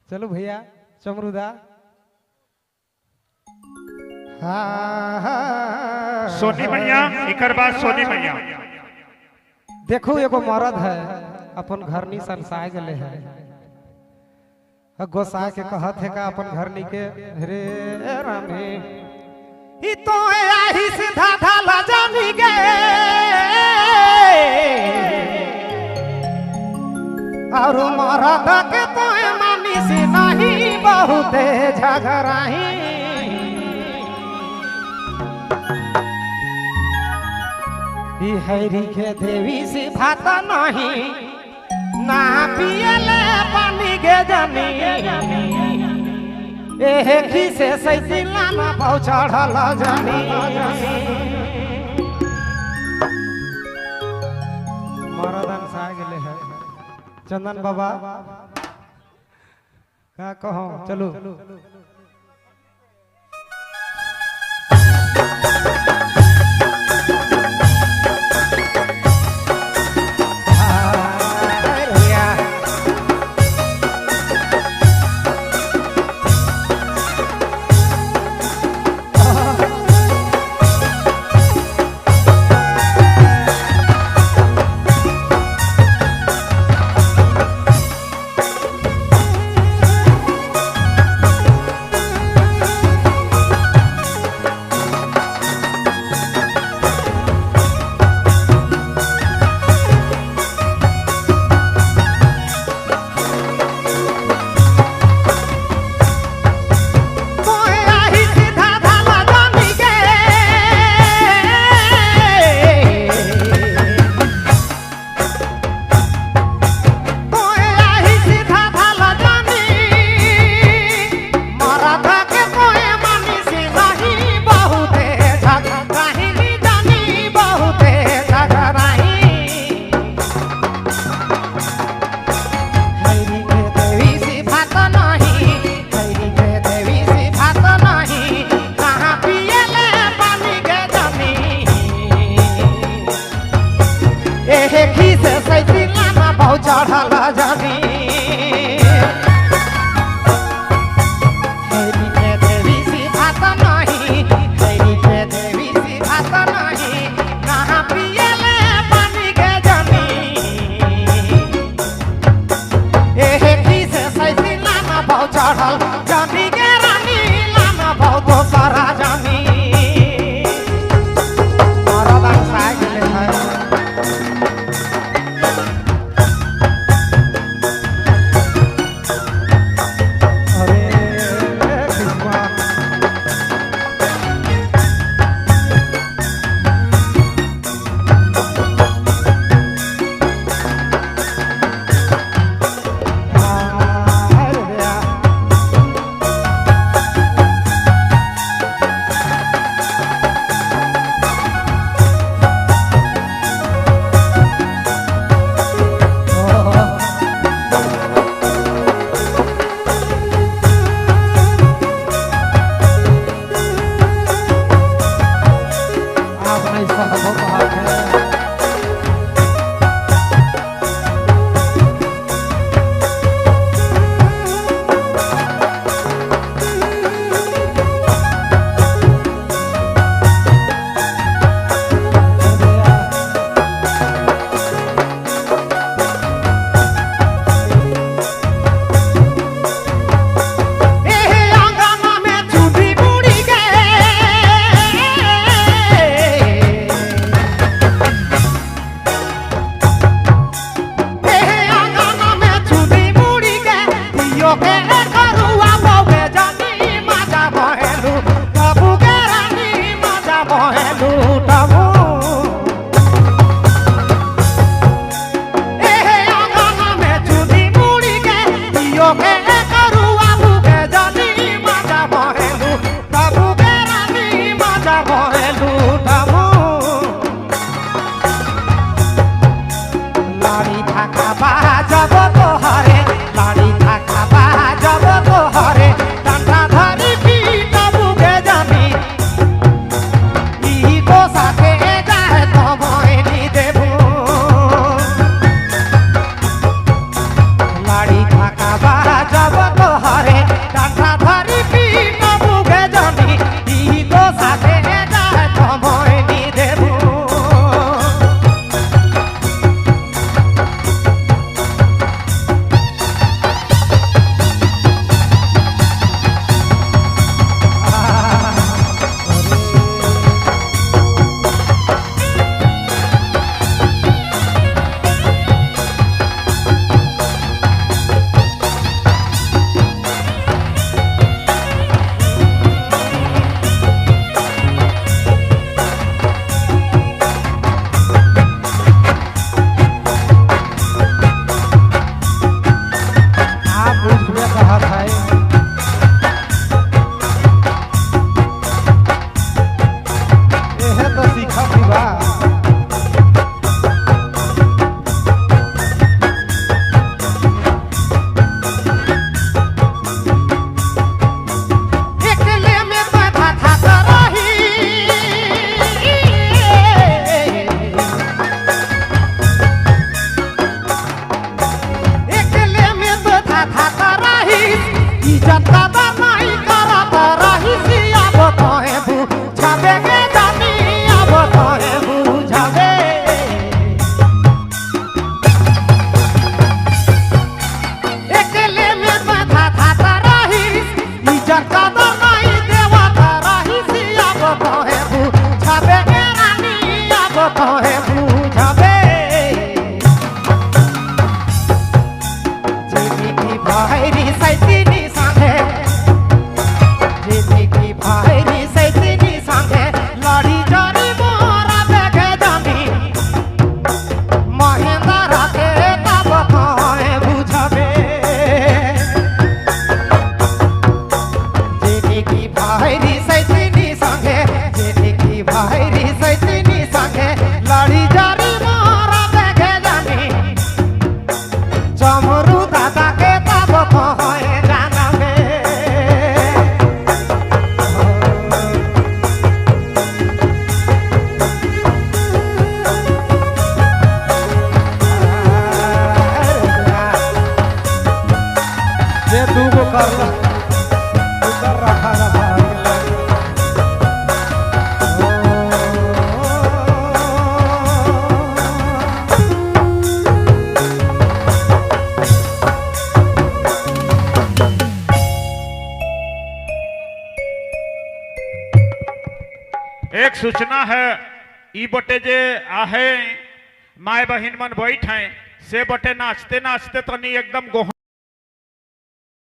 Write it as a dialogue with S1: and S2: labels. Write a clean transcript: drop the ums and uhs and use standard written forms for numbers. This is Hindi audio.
S1: चलो भैया चमरुदा
S2: सोनी मैया एक बात सोनी मैया
S1: देखो एगो मर्द है अपन घर नी संसाय गले है गोसाय के कहत है का अपन घर नी के रे रामे ई तो आही सीधा धाला जानी गे और मर्द के तो मानी से नहीं बहुते झगड़ाही हैरी के देवी से भात नहीं ना पियले पानी गे जानी एही से सैतिला ना पाउ चढ़ल जानी मरदन सा गेले है चंदन बाबा का कहो चलो चढ़ल जानी हैरी के देवी सी भात नहीं हैरी के देवी सी भात नहीं कहाँ पियले पानी के जानी एही से सैती लाना बहु चढ़ल जानी के रानी लाना बहु दोसरा जानी मरदन सा गेले है ढाकाबा जब तोहरे डांठा धरी पी न बुगे जानी ई गो साथे जाए समय नी देबू
S2: एक सूचना है ई बटे जे आहे माए बहिन मन बैठ हैं से बटे नाचते नाचते तनी एकदम गोह